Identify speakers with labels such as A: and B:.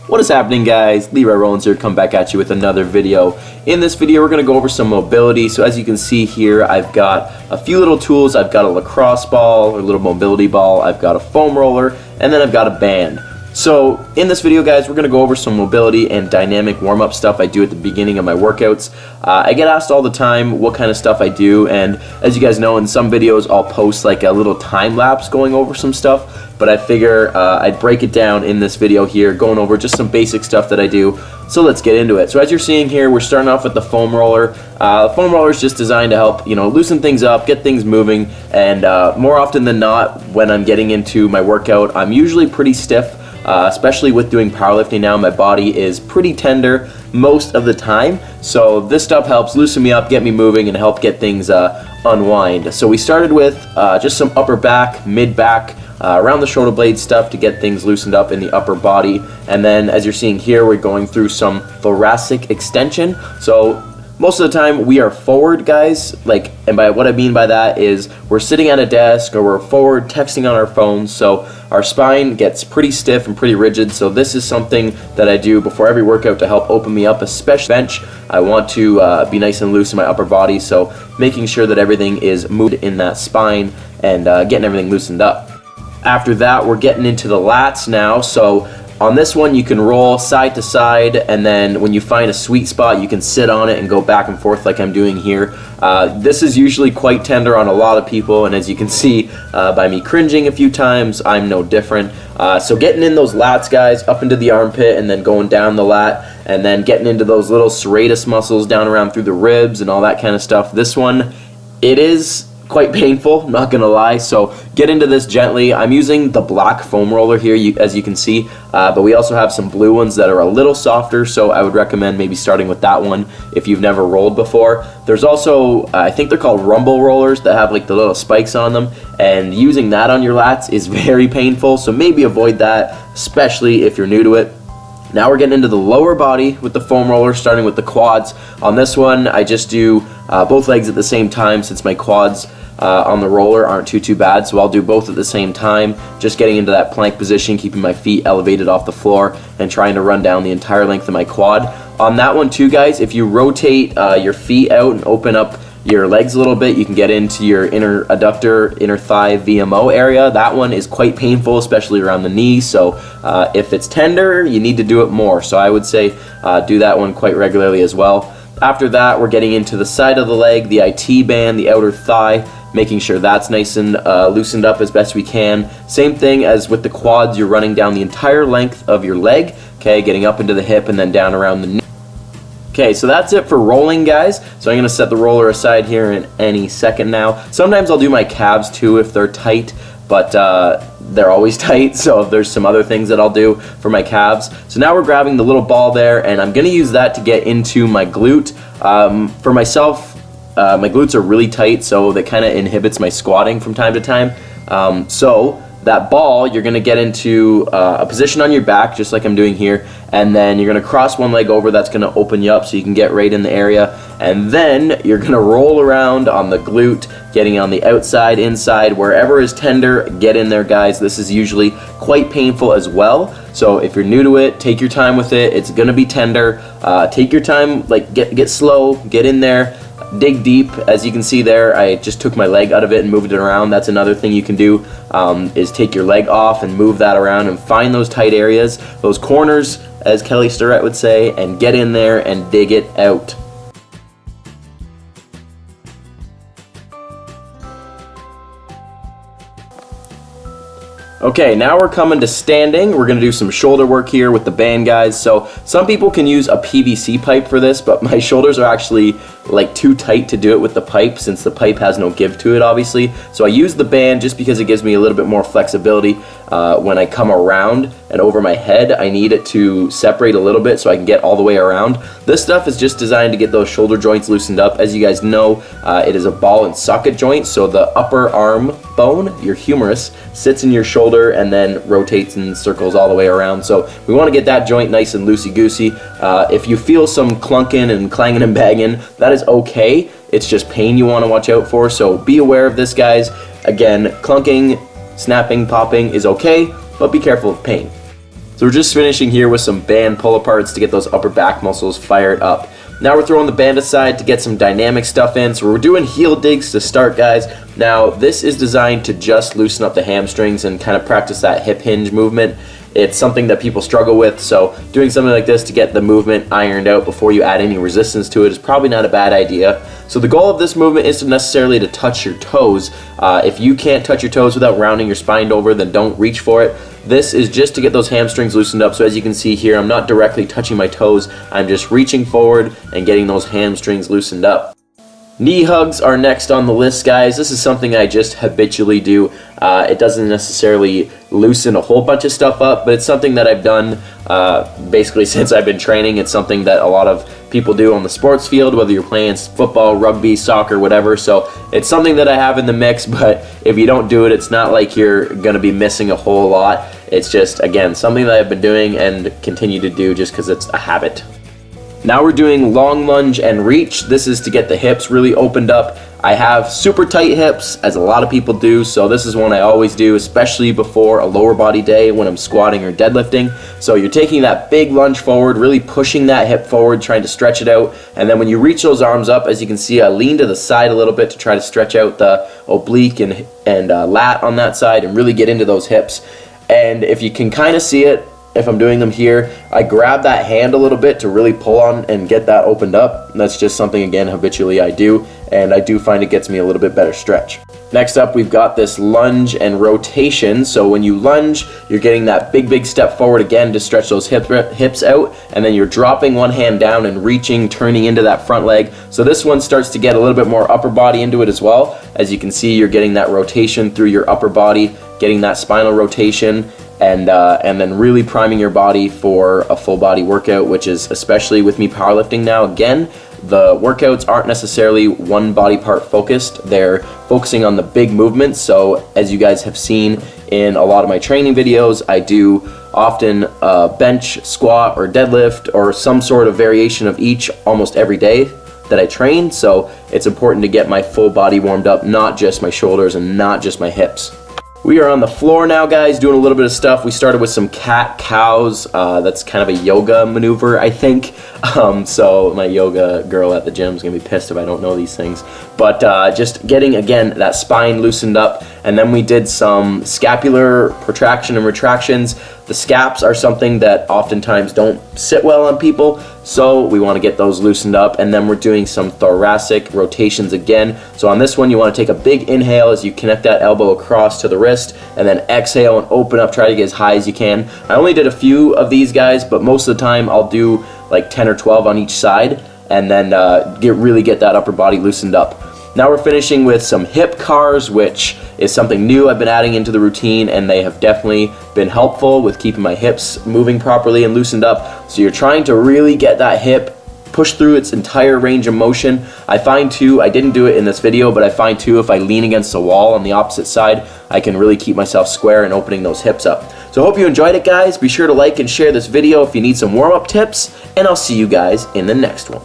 A: What is happening, guys? Leroy Rollins here, come back at you with another video. In this video we're going to go over some mobility. So as you can see here, I've got a few little tools. I've got a lacrosse ball, or a little mobility ball, I've got a foam roller, and then I've got a band. So in this video, guys, we're going to go over some mobility and dynamic warm-up stuff I do at the beginning of my workouts. I get asked all the time what kind of stuff I do, and as you guys know, in some videos I'll post like a little time lapse going over some stuff, but I figure I'd break it down in this video here, going over just some basic stuff that I do. So let's get into it. So as you're seeing here, we're starting off with the foam roller. The foam roller is just designed to help, loosen things up, get things moving, and more often than not, when I'm getting into my workout, I'm usually pretty stiff. Especially with doing powerlifting now, my body is pretty tender most of the time, so this stuff helps loosen me up, get me moving, and help get things unwind. So we started with just some upper back, mid back, around the shoulder blade stuff to get things loosened up in the upper body, and then as you're seeing here, we're going through some thoracic extension. So most of the time we are forward, guys, and by what I mean by that is we're sitting at a desk or we're forward texting on our phones, so our spine gets pretty stiff and pretty rigid. So this is something that I do before every workout to help open me up, especially bench. I want to be nice and loose in my upper body, so making sure that everything is moved in that spine and getting everything loosened up. After that, we're getting into the lats now. So on this one, you can roll side to side, and then when you find a sweet spot, you can sit on it and go back and forth like I'm doing here. This is usually quite tender on a lot of people, and as you can see by me cringing a few times, I'm no different. So getting in those lats, guys, up into the armpit and then going down the lat, and then getting into those little serratus muscles down around through the ribs and all that kind of stuff. This one, it is quite painful, not gonna lie, so get into this gently. I'm using the black foam roller here, as you can see, but we also have some blue ones that are a little softer, so I would recommend maybe starting with that one if you've never rolled before. There's also, I think they're called rumble rollers that have like the little spikes on them, and using that on your lats is very painful, so maybe avoid that, especially if you're new to it. Now we're getting into the lower body with the foam roller, starting with the quads. On this one, I just do both legs at the same time, since my quads on the roller aren't too bad, so I'll do both at the same time, just getting into that plank position, keeping my feet elevated off the floor, and trying to run down the entire length of my quad. On that one too, guys, if you rotate your feet out and open up your legs a little bit, you can get into your inner adductor, inner thigh VMO area. That one is quite painful, especially around the knee, so if it's tender, you need to do it more. So I would say do that one quite regularly as well. After that, we're getting into the side of the leg, the IT band, the outer thigh, making sure that's nice and loosened up as best we can. Same thing as with the quads, you're running down the entire length of your leg, okay, getting up into the hip and then down around the knee. Okay, so that's it for rolling, guys. So I'm gonna set the roller aside here in any second now. Sometimes I'll do my calves too if they're tight, but they're always tight, so there's some other things that I'll do for my calves. So now we're grabbing the little ball there, and I'm gonna use that to get into my glute. For myself, my glutes are really tight, so that kind of inhibits my squatting from time to time. So that ball, you're gonna get into a position on your back, just like I'm doing here, and then you're gonna cross one leg over. That's gonna open you up so you can get right in the area, and then you're gonna roll around on the glute, getting on the outside, inside, wherever is tender, get in there, guys. This is usually quite painful as well, so if you're new to it, take your time with it. It's gonna be tender. Take your time, like get slow, get in there, dig deep. As you can see there, I just took my leg out of it and moved it around. That's another thing you can do, is take your leg off and move that around and find those tight areas, those corners, as Kelly Starrett would say, and get in there and dig it out. Okay, now we're coming to standing. We're gonna do some shoulder work here with the band, guys. So some people can use a PVC pipe for this, but my shoulders are actually like too tight to do it with the pipe, since the pipe has no give to it, obviously. So I use the band just because it gives me a little bit more flexibility. When I come around and over my head, I need it to separate a little bit so I can get all the way around. This stuff is just designed to get those shoulder joints loosened up. As you guys know, it is a ball and socket joint, so the upper arm bone, your humerus, sits in your shoulder and then rotates and circles all the way around. So we want to get that joint nice and loosey-goosey. If you feel some clunking and clanging and banging, that is okay. It's just pain you want to watch out for, so be aware of this, guys. Again, clunking, snapping, popping is okay, but be careful of pain. So we're just finishing here with some band pull-aparts to get those upper back muscles fired up. Now we're throwing the band aside to get some dynamic stuff in. So we're doing heel digs to start, guys. Now this is designed to just loosen up the hamstrings and kind of practice that hip hinge movement. It's something that people struggle with, so doing something like this to get the movement ironed out before you add any resistance to it is probably not a bad idea. So the goal of this movement isn't necessarily to touch your toes. If you can't touch your toes without rounding your spine over, then don't reach for it. This is just to get those hamstrings loosened up. So as you can see here, I'm not directly touching my toes. I'm just reaching forward and getting those hamstrings loosened up. Knee hugs are next on the list, guys. This is something I just habitually do. It doesn't necessarily loosen a whole bunch of stuff up, but it's something that I've done basically since I've been training. It's something that a lot of people do on the sports field, whether you're playing football, rugby, soccer, whatever. So it's something that I have in the mix, but if you don't do it, it's not like you're gonna be missing a whole lot. It's just, again, something that I've been doing and continue to do just because it's a habit. Now we're doing long lunge and reach. This is to get the hips really opened up. I have super tight hips, as a lot of people do, so this is one I always do, especially before a lower body day when I'm squatting or deadlifting. So you're taking that big lunge forward, really pushing that hip forward, trying to stretch it out, and then when you reach those arms up, as you can see, I lean to the side a little bit to try to stretch out the oblique and lat on that side and really get into those hips. And if you can kind of see it, if I'm doing them here, I grab that hand a little bit to really pull on and get that opened up. And that's just something, again, habitually I do, and I do find it gets me a little bit better stretch. Next up, we've got this lunge and rotation. So when you lunge, you're getting that big step forward again to stretch those hips out, and then you're dropping one hand down and reaching, turning into that front leg. So this one starts to get a little bit more upper body into it as well. As you can see, you're getting that rotation through your upper body, getting that spinal rotation, and then really priming your body for a full body workout, which is, especially with me powerlifting now, again, the workouts aren't necessarily one body part focused. They're focusing on the big movements. So as you guys have seen in a lot of my training videos, I do often bench, squat, or deadlift, or some sort of variation of each almost every day that I train. So it's important to get my full body warmed up, not just my shoulders and not just my hips. We are on the floor now, guys, doing a little bit of stuff. We started with some cat-cows. That's kind of a yoga maneuver, I think. So my yoga girl at the gym is going to be pissed if I don't know these things. But just getting, again, that spine loosened up. And then we did some scapular protraction and retractions. The scaps are something that oftentimes don't sit well on people, so we want to get those loosened up. And then we're doing some thoracic rotations again. So on this one, you want to take a big inhale as you connect that elbow across to the wrist, and then exhale and open up, try to get as high as you can. I only did a few of these, guys, but most of the time I'll do like 10 or 12 on each side, and then really get that upper body loosened up. Now we're finishing with some hip cars, which is something new I've been adding into the routine, and they have definitely been helpful with keeping my hips moving properly and loosened up. So you're trying to really get that hip push through its entire range of motion. I find too, I didn't do it in this video, but I find too, if I lean against the wall on the opposite side, I can really keep myself square and opening those hips up. So I hope you enjoyed it, guys. Be sure to like and share this video if you need some warm-up tips, and I'll see you guys in the next one.